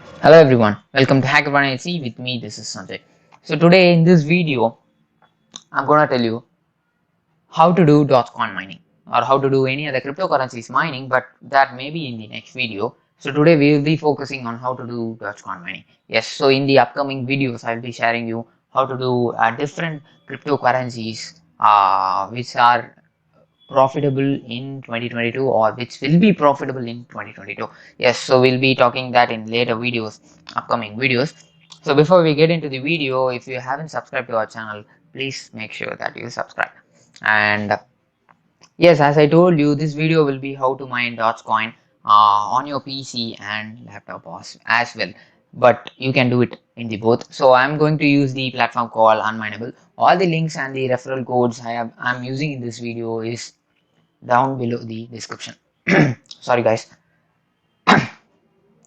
Hello everyone, welcome to Hackathon. With me, this is Sanjay. So today in this video, I'm gonna tell you how to do DogeCoin mining or how to do any other cryptocurrencies mining, but that may be in the next video. So today we will be focusing on how to do DogeCoin mining. Yes, so in the upcoming videos, I'll be sharing you how to do different cryptocurrencies which are profitable in 2022 or which will be profitable in 2022. Yes, so we'll be talking that in later videos, upcoming videos. So before we get into the video, if you haven't subscribed to our channel, please make sure that you subscribe. And yes, as I told you, this video will be how to mine Dogecoin on your PC and laptop as well. But you can do it in the both. So I'm going to use the platform called Unmineable. All the links and the referral codes I'm using in this video is down below the description. Sorry guys.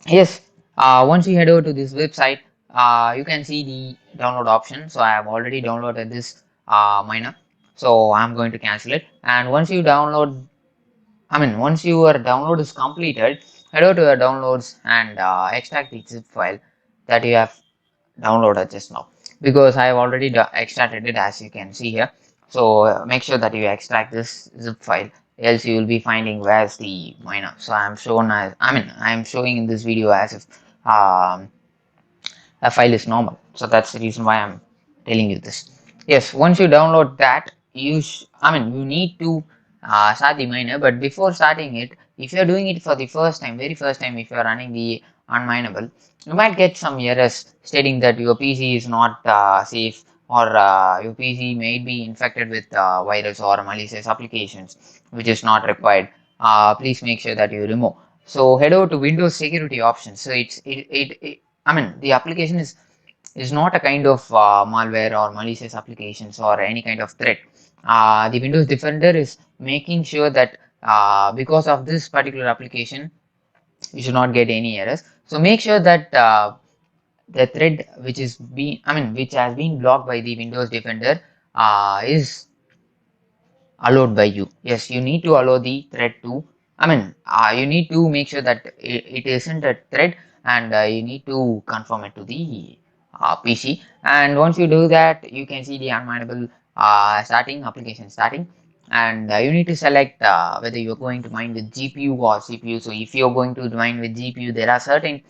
Yes, once you head over to this website, you can see the download option. So I have already downloaded this miner, so I'm going to cancel it. And once you download, once your download is completed, head over to your downloads and extract the zip file that you have downloaded just now, because I have already extracted it, as you can see here. So make sure that you extract this zip file, else you will be finding where's the miner. So I'm showing in this video as if a file is normal, so that's the reason why I'm telling you this. Yes, once you download that, you need to start the miner. But before starting it, if you're doing it for the first time, very first time, if you're running the unmineable, you might get some errors stating that your PC is not safe, or your PC may be infected with virus or malicious applications, which is not required. Please make sure that you remove. So head over to Windows security options. So the application is not a kind of malware or malicious applications or any kind of threat. The Windows Defender is making sure that because of this particular application, you should not get any errors. So make sure that the thread which has been blocked by the Windows Defender is allowed by you. Yes, you need to allow the thread to. You need to make sure that it isn't a thread, and you need to confirm it to the PC. And once you do that, you can see the unmineable starting application starting. And you need to select whether you're going to mine with GPU or CPU. So if you're going to mine with GPU, there are certain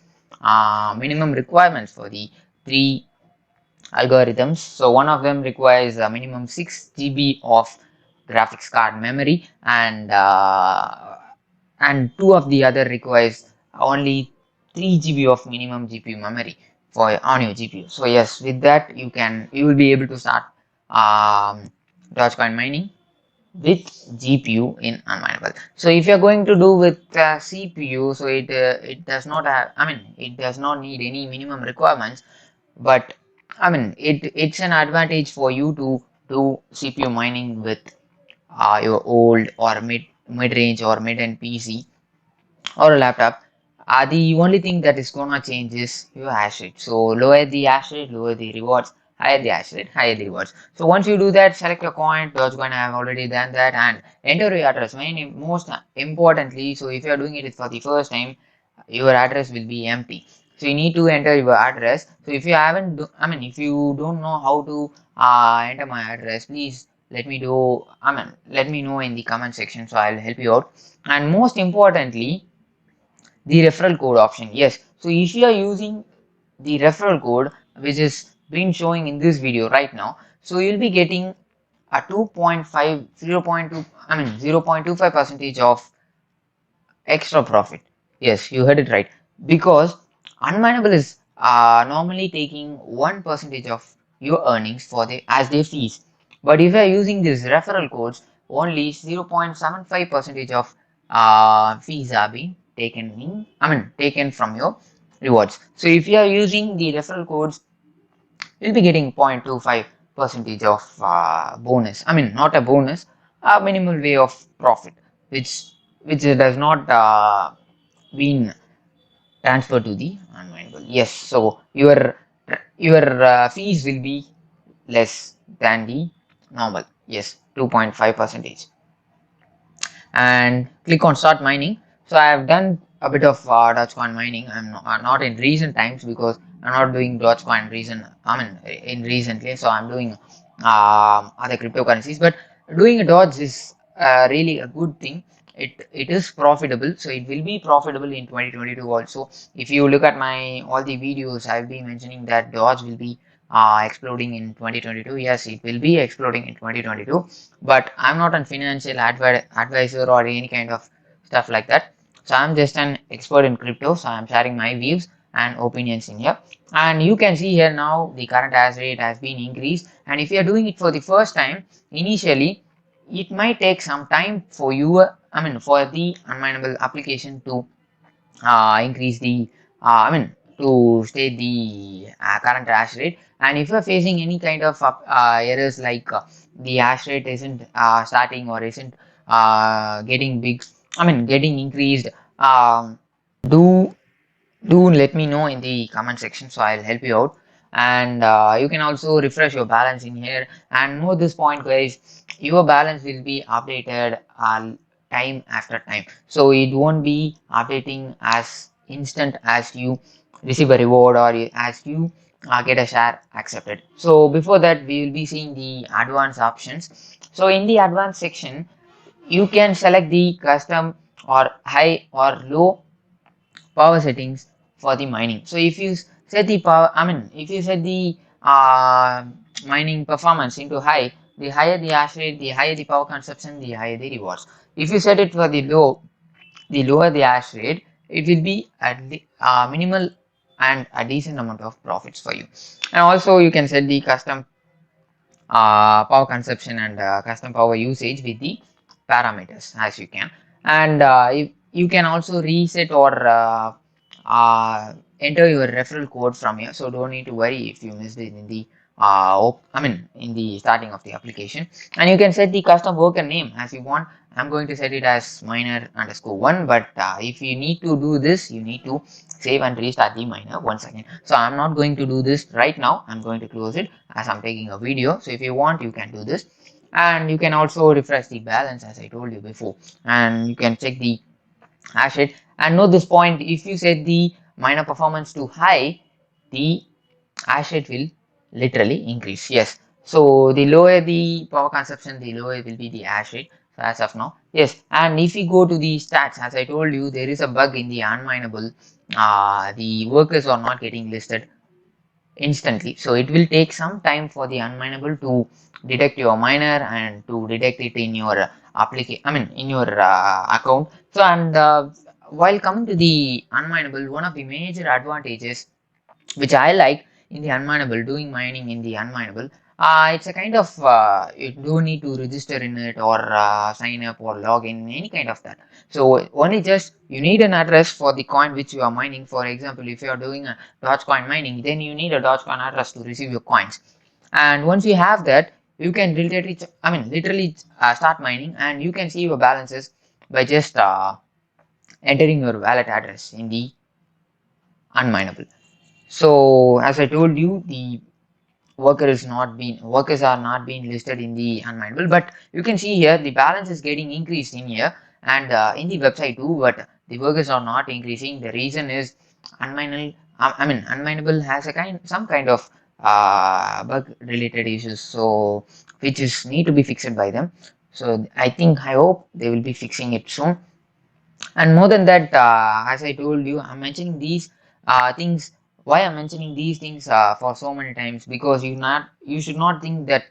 minimum requirements for the three algorithms. So one of them requires a minimum 6 GB of graphics card memory, and two of the other requires only 3 GB of minimum GPU memory for on your GPU. So yes, with that you will be able to start Dogecoin mining with GPU in unmineable. So if you're going to do with CPU, so it does not have, it does not need any minimum requirements. But it's an advantage for you to do CPU mining with your old or mid range or mid end PC or a laptop. The only thing that is gonna change is your hash rate. So lower the hash rate, lower the rewards. Higher the hash rate, higher the rewards. So once you do that, select your coin. Dogecoin, I have already done that, and enter your address. Most importantly, so if you are doing it for the first time, your address will be empty. So you need to enter your address. So if you haven't, if you don't know how to enter my address, please let me know in the comment section. So I'll help you out. And most importantly, the referral code option. Yes, so if you are using the referral code, which is been showing in this video right now, so you'll be getting a 2.5 0.2 0.25 percentage of extra profit. Yes, you heard it right, because unmineable is normally taking 1% of your earnings for the as their fees. But if you are using these referral codes, only 0.75 percentage of fees are being taken taken from your rewards. So if you are using the referral codes, you'll be getting 0.25 percentage of bonus. Not a bonus, a minimal way of profit, which does not been transferred to the unmineable. Yes, so your fees will be less than the normal. Yes, 2.5 percentage. And click on start mining. So I have done a bit of DogeCoin mining. I'm not in recent times because I'm not doing DogeCoin in recently, so I'm doing other cryptocurrencies. But doing a Doge is really a good thing. It is profitable, so it will be profitable in 2022 also. If you look at my all the videos, I'll be mentioning that Doge will be exploding in 2022. Yes, it will be exploding in 2022, but I'm not a financial advisor or any kind of stuff like that. So I'm just an expert in crypto, so I'm sharing my views and opinions in here. And you can see here now the current hash rate has been increased, and if you are doing it for the first time, initially it might take some time for you, for the unminable application to increase the to state the current hash rate. And if you're facing any kind of errors like the hash rate isn't starting or isn't getting big, getting increased, um, do do let me know in the comment section, so I'll help you out. And you can also refresh your balance in here. And know this point, guys, your balance will be updated time after time, so it won't be updating as instant as you receive a reward or as you get a share accepted. So before that, we will be seeing the advanced options. So in the advanced section, you can select the custom or high or low power settings for the mining. So if you set the power, if you set the mining performance into high, the higher the hash rate, the higher the power consumption, the higher the rewards. If you set it for the low, the lower the hash rate, it will be at the minimal and a decent amount of profits for you. And also you can set the custom power consumption and custom power usage with the parameters as you can. And you can also reset or enter your referral code from here, so don't need to worry if you missed it in the in the starting of the application. And you can set the custom worker name as you want. I'm going to set it as miner_1, but if you need to do this, you need to save and restart the miner once again. So I'm not going to do this right now. I'm going to close it as I'm taking a video. So if you want, you can do this. And you can also refresh the balance as I told you before, and you can check the hash rate. And note this point, if you set the miner performance to high, the hash rate will literally increase. Yes, so the lower the power consumption, the lower will be the hash rate. So as of now, yes. And if you go to the stats, as I told you, there is a bug in the unminable. The workers are not getting listed instantly, so it will take some time for the unminable to detect your miner and to detect it in your application, in your account. So and while coming to the unminable, one of the major advantages which I like in the unminable, doing mining in the unminable, it's a kind of you don't need to register in it or sign up or log in, any kind of that. So only just you need an address for the coin which you are mining. For example, if you are doing a DogeCoin mining, then you need a DogeCoin address to receive your coins. And once you have that, you can literally start mining, and you can see your balances by just entering your wallet address in the unminable. So as I told you, the workers are not being listed in the unminable, but you can see here the balance is getting increased in here and in the website too, but the workers are not increasing. The reason is unminable. Unminable has some kind of bug related issues, so which is need to be fixed by them. So I hope they will be fixing it soon. And more than that, as I told you, I'm mentioning these things. Why I'm mentioning these things for so many times? Because you should not think that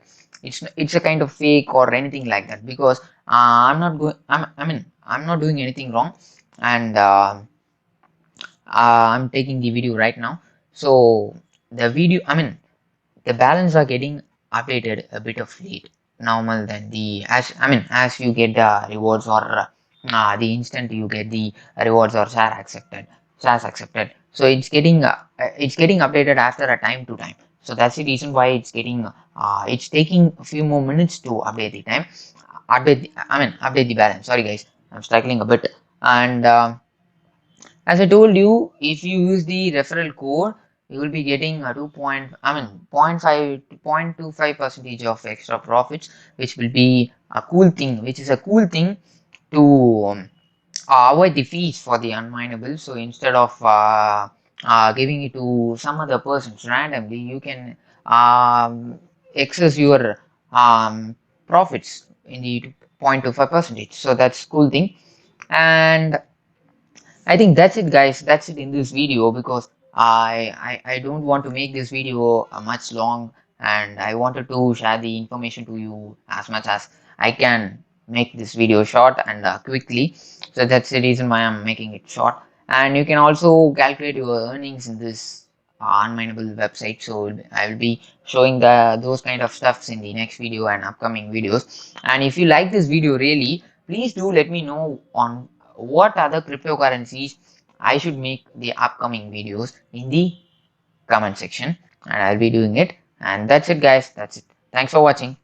it's a kind of fake or anything like that. Because I'm not going. I'm not doing anything wrong, and I'm taking the video right now. So the video, the balance are getting updated a bit of late normal than the as you get the rewards or the instant you get the rewards or shares accepted, so it's getting updated after a time to time. So that's the reason why it's taking a few more minutes to update the time, update the balance. Sorry guys, I'm struggling a bit. And as I told you, if you use the referral code, you will be getting a 2 point, point 0.5 to 0.25 percentage of extra profits, which will be a cool thing, which is a cool thing to avoid the fees for the unmineable. So instead of giving it to some other persons randomly, you can excess your profits in the 0.25 percentage. So that's cool thing. And I think that's it, guys. That's it in this video, because I don't want to make this video much long, and I wanted to share the information to you as much as I can make this video short and quickly. So that's the reason why I'm making it short. And you can also calculate your earnings in this unmineable website. So I will be showing those kind of stuffs in the next video and upcoming videos. And if you like this video really, please do let me know on what other cryptocurrencies I should make the upcoming videos in the comment section, and I'll be doing it. And that's it, guys. That's it. Thanks for watching.